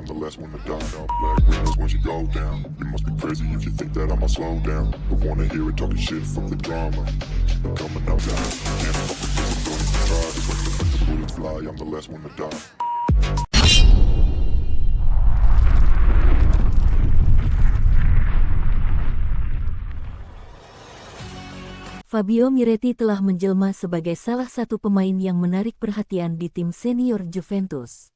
I'm the last one to die. Black wings when you go down. You must be crazy if you think that I'ma slow down. Don't wanna hear it talking shit from the drama. Keep it coming up down. Can't fuck with this, I'm going to try. Just let the bullets fly, I'm the last one to die. Fabio Miretti telah menjelma sebagai salah satu pemain yang menarik perhatian di tim senior Juventus.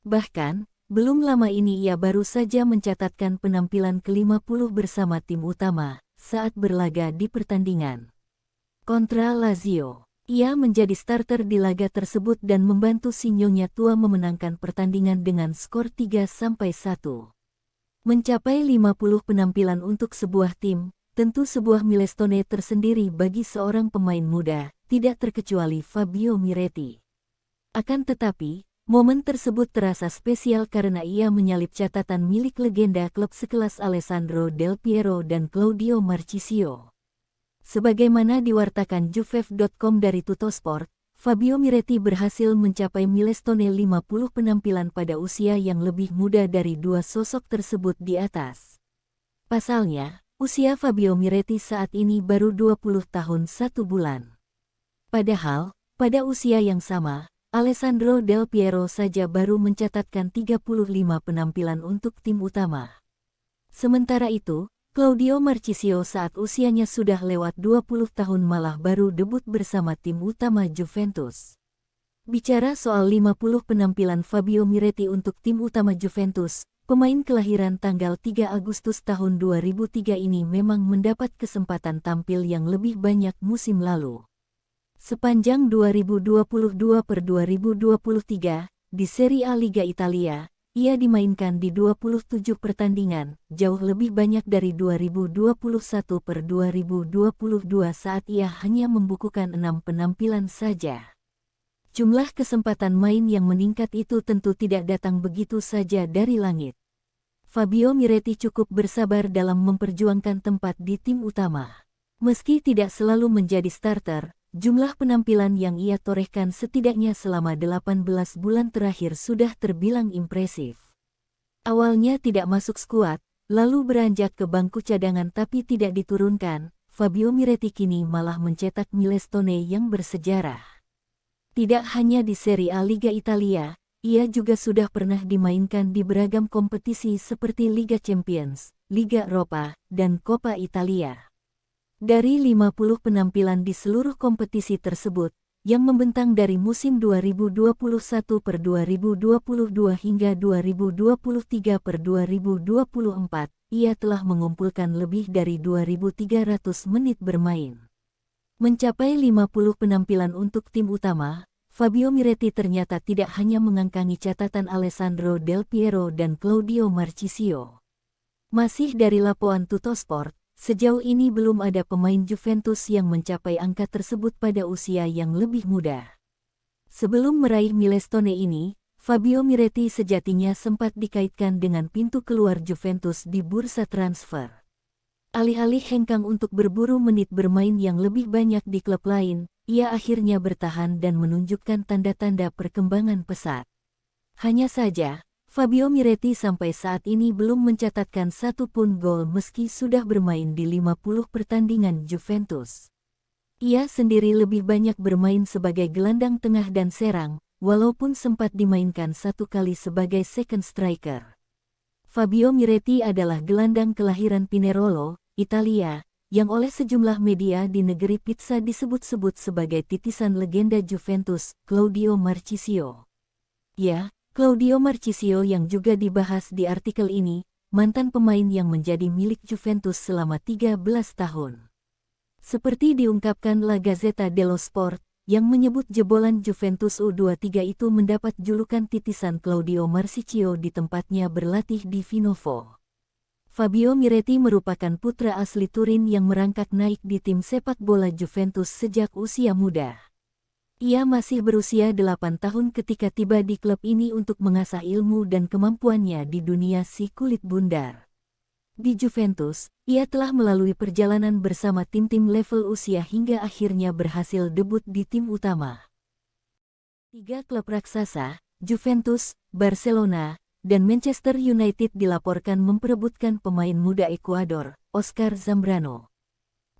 Bahkan, belum lama ini ia baru saja mencatatkan penampilan ke-50 bersama tim utama saat berlaga di pertandingan kontra Lazio. Ia menjadi starter di laga tersebut dan membantu Sinyonya tua memenangkan pertandingan dengan skor 3-1. Mencapai 50 penampilan untuk sebuah tim, tentu sebuah milestone tersendiri bagi seorang pemain muda, tidak terkecuali Fabio Miretti. Akan tetapi, momen tersebut terasa spesial karena ia menyalip catatan milik legenda klub sekelas Alessandro Del Piero dan Claudio Marchisio. Sebagaimana diwartakan Juve.com dari Tuttosport, Fabio Miretti berhasil mencapai milestone 50 penampilan pada usia yang lebih muda dari dua sosok tersebut di atas. Pasalnya, usia Fabio Miretti saat ini baru 20 tahun 1 bulan. Padahal, pada usia yang sama, Alessandro Del Piero saja baru mencatatkan 35 penampilan untuk tim utama. Sementara itu, Claudio Marchisio saat usianya sudah lewat 20 tahun malah baru debut bersama tim utama Juventus. Bicara soal 50 penampilan Fabio Miretti untuk tim utama Juventus, pemain kelahiran tanggal 3 Agustus tahun 2003 ini memang mendapat kesempatan tampil yang lebih banyak musim lalu. Sepanjang 2022-2023, di Serie A Liga Italia, ia dimainkan di 27 pertandingan, jauh lebih banyak dari 2021-2022 saat ia hanya membukukan 6 penampilan saja. Jumlah kesempatan main yang meningkat itu tentu tidak datang begitu saja dari langit. Fabio Miretti cukup bersabar dalam memperjuangkan tempat di tim utama. Meski tidak selalu menjadi starter, jumlah penampilan yang ia torehkan setidaknya selama 18 bulan terakhir sudah terbilang impresif. Awalnya tidak masuk skuad, lalu beranjak ke bangku cadangan tapi tidak diturunkan, Fabio Miretti kini malah mencetak milestone yang bersejarah. Tidak hanya di Serie A Liga Italia, ia juga sudah pernah dimainkan di beragam kompetisi seperti Liga Champions, Liga Eropa, dan Coppa Italia. Dari 50 penampilan di seluruh kompetisi tersebut, yang membentang dari musim 2021-2022 hingga 2023-2024, ia telah mengumpulkan lebih dari 2.300 menit bermain. Mencapai 50 penampilan untuk tim utama, Fabio Miretti ternyata tidak hanya mengangkangi catatan Alessandro Del Piero dan Claudio Marchisio. Masih dari laporan Tuttosport, sejauh ini belum ada pemain Juventus yang mencapai angka tersebut pada usia yang lebih muda. Sebelum meraih milestone ini, Fabio Miretti sejatinya sempat dikaitkan dengan pintu keluar Juventus di bursa transfer. Alih-alih hengkang untuk berburu menit bermain yang lebih banyak di klub lain, ia akhirnya bertahan dan menunjukkan tanda-tanda perkembangan pesat. Hanya saja, Fabio Miretti sampai saat ini belum mencatatkan satu pun gol meski sudah bermain di 50 pertandingan Juventus. Ia sendiri lebih banyak bermain sebagai gelandang tengah dan serang, walaupun sempat dimainkan satu kali sebagai second striker. Fabio Miretti adalah gelandang kelahiran Pinerolo, Italia, yang oleh sejumlah media di negeri pizza disebut-sebut sebagai titisan legenda Juventus, Claudio Marchisio. Ya, Claudio Marchisio yang juga dibahas di artikel ini, mantan pemain yang menjadi milik Juventus selama 13 tahun. Seperti diungkapkan La Gazzetta dello Sport, yang menyebut jebolan Juventus U23 itu mendapat julukan titisan Claudio Marchisio di tempatnya berlatih di Vinovo. Fabio Miretti merupakan putra asli Turin yang merangkak naik di tim sepak bola Juventus sejak usia muda. Ia masih berusia 8 tahun ketika tiba di klub ini untuk mengasah ilmu dan kemampuannya di dunia si kulit bundar. Di Juventus, ia telah melalui perjalanan bersama tim-tim level usia hingga akhirnya berhasil debut di tim utama. 3 klub raksasa, Juventus, Barcelona, dan Manchester United dilaporkan memperebutkan pemain muda Ekuador, Oscar Zambrano.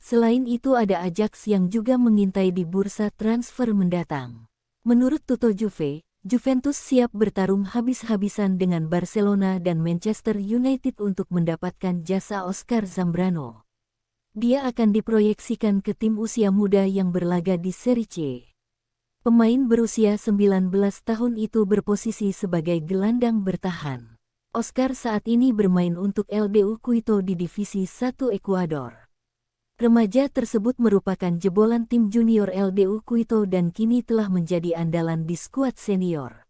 Selain itu ada Ajax yang juga mengintai di bursa transfer mendatang. Menurut Tuto Juve, Juventus siap bertarung habis-habisan dengan Barcelona dan Manchester United untuk mendapatkan jasa Oscar Zambrano. Dia akan diproyeksikan ke tim usia muda yang berlaga di Serie C. Pemain berusia 19 tahun itu berposisi sebagai gelandang bertahan. Oscar saat ini bermain untuk LDU Quito di Divisi 1 Ekuador. Remaja tersebut merupakan jebolan tim junior LDU Quito dan kini telah menjadi andalan di skuad senior.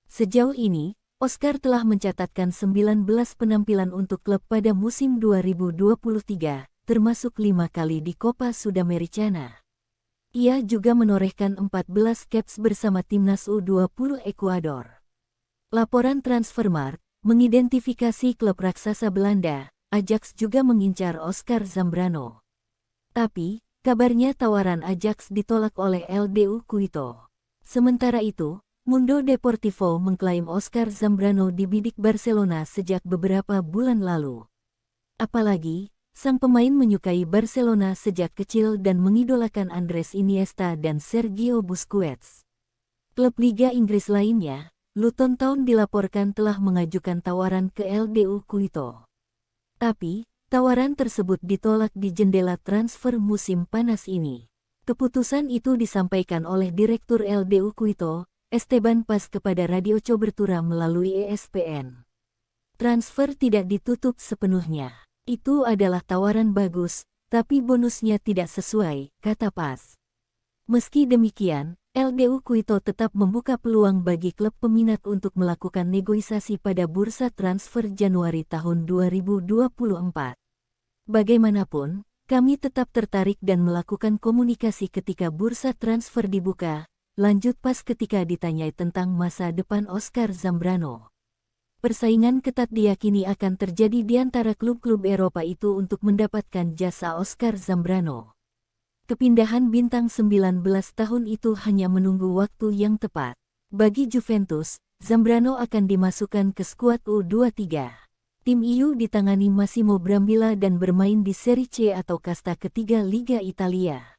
Sejauh ini, Oscar telah mencatatkan 19 penampilan untuk klub pada musim 2023, termasuk 5 kali di Copa Sudamericana. Ia juga menorehkan 14 caps bersama timnas U20 Ekuador. Laporan Transfermarkt mengidentifikasi klub raksasa Belanda, Ajax juga mengincar Oscar Zambrano. Tapi, kabarnya tawaran Ajax ditolak oleh LDU Quito. Sementara itu, Mundo Deportivo mengklaim Oscar Zambrano dibidik Barcelona sejak beberapa bulan lalu. Apalagi, sang pemain menyukai Barcelona sejak kecil dan mengidolakan Andres Iniesta dan Sergio Busquets. Klub Liga Inggris lainnya, Luton Town dilaporkan telah mengajukan tawaran ke LDU Quito. Tapi, tawaran tersebut ditolak di jendela transfer musim panas ini. Keputusan itu disampaikan oleh Direktur LDU Quito, Esteban Paz kepada Radio Cobertura melalui ESPN. Transfer tidak ditutup sepenuhnya. Itu adalah tawaran bagus, tapi bonusnya tidak sesuai, kata Paz. Meski demikian, LDU Quito tetap membuka peluang bagi klub peminat untuk melakukan negosiasi pada bursa transfer Januari tahun 2024. Bagaimanapun, kami tetap tertarik dan melakukan komunikasi ketika bursa transfer dibuka, lanjut Paz ketika ditanyai tentang masa depan Oscar Zambrano. Persaingan ketat diyakini akan terjadi di antara klub-klub Eropa itu untuk mendapatkan jasa Oscar Zambrano. Kepindahan bintang 19 tahun itu hanya menunggu waktu yang tepat. Bagi Juventus, Zambrano akan dimasukkan ke skuad U23. Tim EU ditangani Massimo Brambilla dan bermain di Serie C atau kasta ketiga Liga Italia.